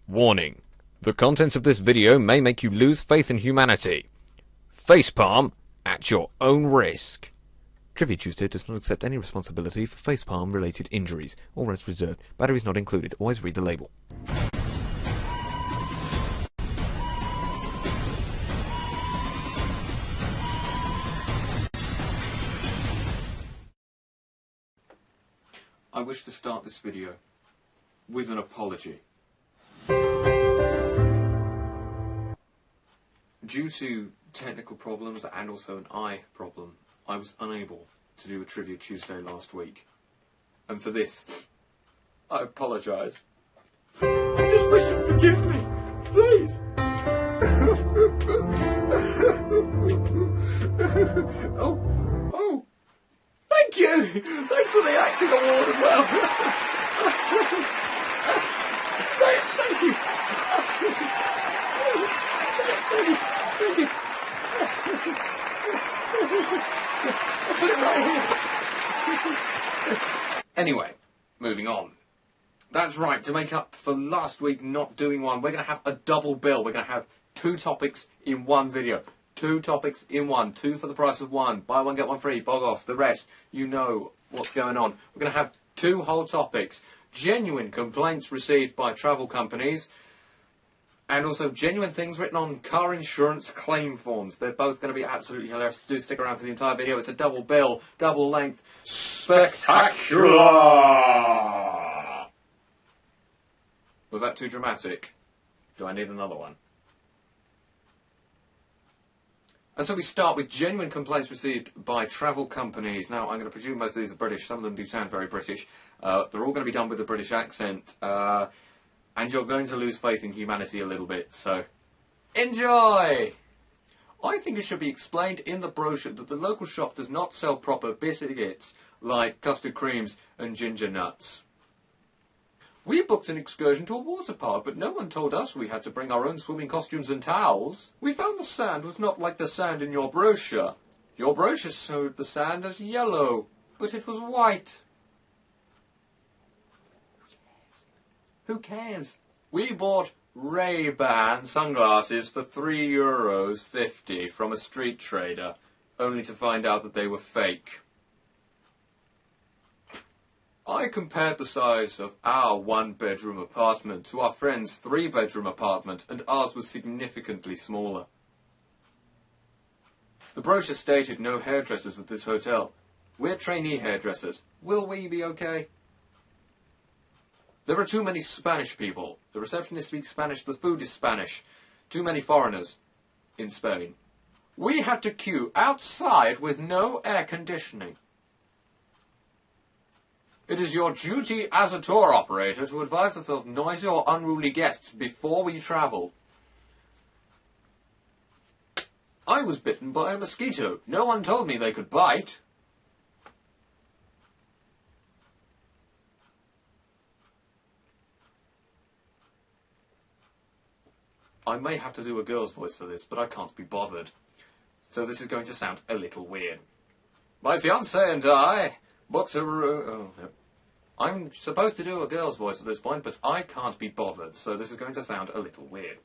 Warning. The contents of this video may make you lose faith in humanity. Facepalm at your own risk. Trivia Tuesday does not accept any responsibility for facepalm related injuries. All rights reserved. Batteries not included. Always read the label. I wish to start this video with an apology. Due to technical problems and also an eye problem, I was unable to do a Trivia Tuesday last week. And for this, I apologise. I just wish you'd forgive me, please. Oh, thank you. Thanks for the acting award as well. Thank you. Thank you. I'll put it right here. Anyway, moving on. That's right, to make up for last week not doing one, we're going to have a double bill. We're going to have two topics in one video. Two topics in one. Two for the price of one. Buy one, get one free. Bog off. The rest, you know what's going on. We're going to have two whole topics. Genuine complaints received by travel companies, and also genuine things written on car insurance claim forms. They're both going to be absolutely hilarious. Do stick around for the entire video. It's a double bill, double length, spectacular! Was that too dramatic? Do I need another one? And so we start with genuine complaints received by travel companies. Now, I'm going to presume most of these are British. Some of them do sound very British. They're all going to be done with a British accent. And you're going to lose faith in humanity a little bit, so enjoy! I think it should be explained in the brochure that the local shop does not sell proper biscuits like custard creams and ginger nuts. We booked an excursion to a water park, but no one told us we had to bring our own swimming costumes and towels. We found the sand was not like the sand in your brochure. Your brochure showed the sand as yellow, but it was white. Who cares? We bought Ray-Ban sunglasses for €3.50 from a street trader, only to find out that they were fake. I compared the size of our one-bedroom apartment to our friend's three-bedroom apartment, and ours was significantly smaller. The brochure stated no hairdressers at this hotel. We're trainee hairdressers. Will we be okay? There are too many Spanish people. The receptionist speaks Spanish, the food is Spanish. Too many foreigners in Spain. We had to queue outside with no air conditioning. It is your duty as a tour operator to advise us of noisy or unruly guests before we travel. I was bitten by a mosquito. No one told me they could bite. I may have to do a girl's voice for this, but I can't be bothered. So this is going to sound a little weird. My fiancé and I booked a room... Oh, no. I'm supposed to do a girl's voice at this point, but I can't be bothered, so this is going to sound a little weird.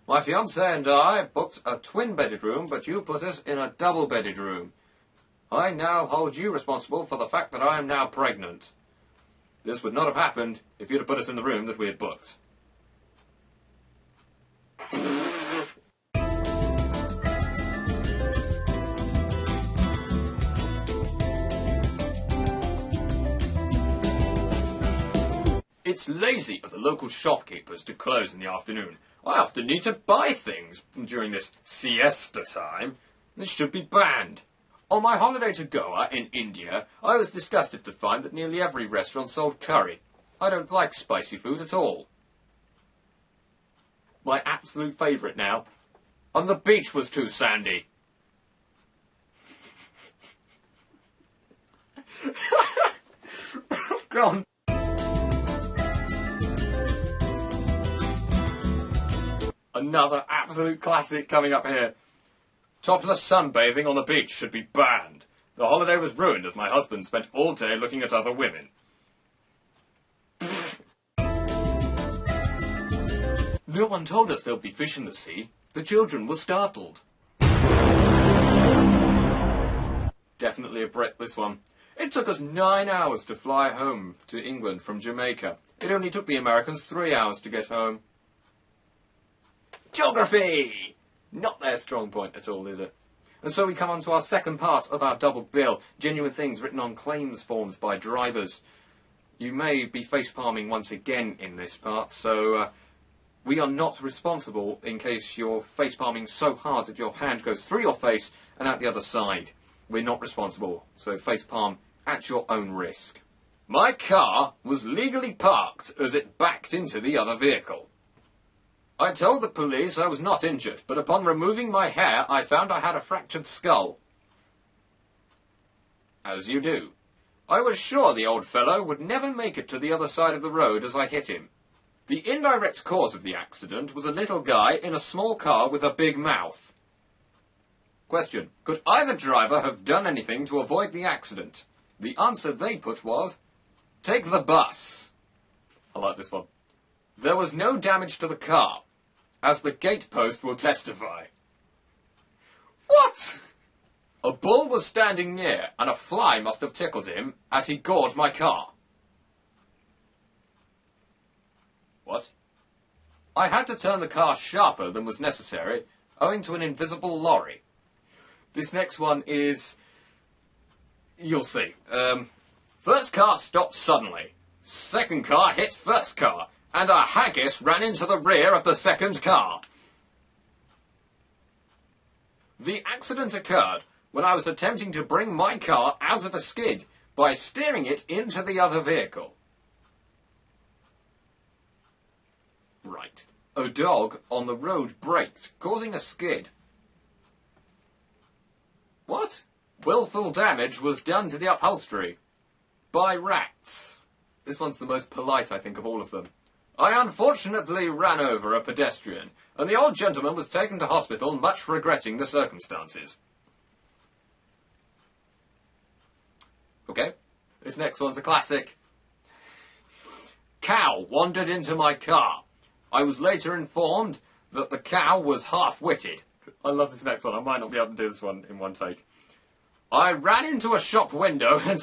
My fiancé and I booked a twin-bedded room, but you put us in a double-bedded room. I now hold you responsible for the fact that I am now pregnant. This would not have happened if you'd have put us in the room that we had booked. It's lazy of the local shopkeepers to close in the afternoon. I often need to buy things during this siesta time. This should be banned. On my holiday to Goa in India, I was disgusted to find that nearly every restaurant sold curry. I don't like spicy food at all. My absolute favourite now. On the beach was too sandy. Gone. Another absolute classic coming up here. Topless sunbathing on the beach should be banned. The holiday was ruined as my husband spent all day looking at other women. No one told us there'll be fish in the sea. The children were startled. Definitely a Brit, this one. It took us 9 hours to fly home to England from Jamaica. It only took the Americans 3 hours to get home. Geography! Not their strong point at all, is it? And so we come on to our second part of our double bill. Genuine things written on claims forms by drivers. You may be facepalming once again in this part, so we are not responsible in case you're facepalming so hard that your hand goes through your face and out the other side. We're not responsible, so facepalm at your own risk. My car was legally parked as it backed into the other vehicle. I told the police I was not injured, but upon removing my hair, I found I had a fractured skull. As you do. I was sure the old fellow would never make it to the other side of the road as I hit him. The indirect cause of the accident was a little guy in a small car with a big mouth. Question. Could either driver have done anything to avoid the accident? The answer they put was, take the bus. I like this one. There was no damage to the car, as the gatepost will testify. What? A bull was standing near, and a fly must have tickled him as he gored my car. What? I had to turn the car sharper than was necessary, owing to an invisible lorry. This next one is... you'll see. First car stopped suddenly. Second car hit first car, and a haggis ran into the rear of the second car. The accident occurred when I was attempting to bring my car out of a skid by steering it into the other vehicle. Right. A dog on the road braked, causing a skid. What? Willful damage was done to the upholstery. By rats. This one's the most polite, I think, of all of them. I unfortunately ran over a pedestrian, and the old gentleman was taken to hospital, much regretting the circumstances. Okay, this next one's a classic. Cow wandered into my car. I was later informed that the cow was half-witted. I love this next one. I might not be able to do this one in one take. I ran into a shop window and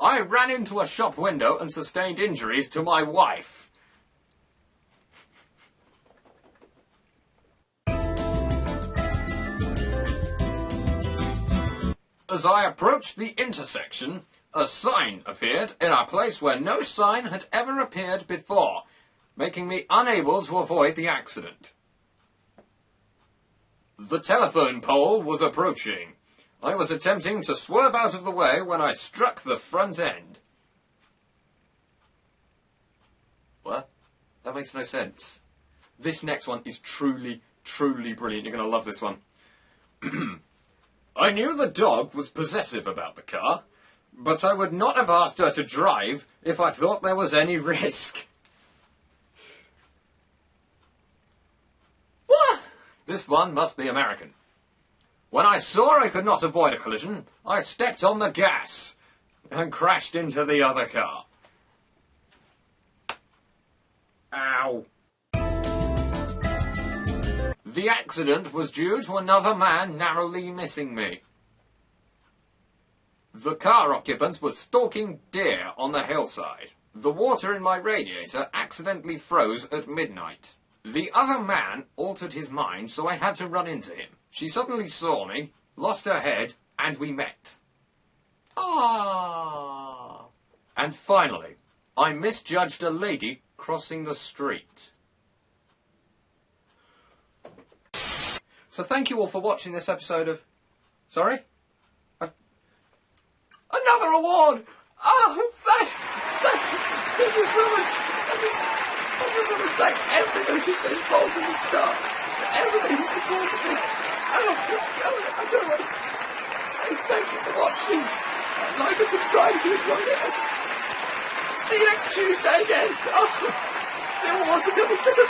I ran into a shop window and sustained injuries to my wife. As I approached the intersection, a sign appeared in a place where no sign had ever appeared before, making me unable to avoid the accident. The telephone pole was approaching. I was attempting to swerve out of the way when I struck the front end. What? That makes no sense. This next one is truly, truly brilliant. You're going to love this one. I knew the dog was possessive about the car, but I would not have asked her to drive if I thought there was any risk. What? This one must be American. When I saw I could not avoid a collision, I stepped on the gas and crashed into the other car. Ow. The accident was due to another man narrowly missing me. The car occupant was stalking deer on the hillside. The water in my radiator accidentally froze at midnight. The other man altered his mind, so I had to run into him. She suddenly saw me, lost her head, and we met. Ah! And finally, I misjudged a lady crossing the street. So thank you all for watching this episode of... Sorry? Another award! Oh, thank you so much! I just want to thank everybody who's been involved in the start. Everybody who's supported me. I don't know. Thank you for watching. Like and subscribe if you enjoyed it. See you next Tuesday again. Oh, the awards are coming for the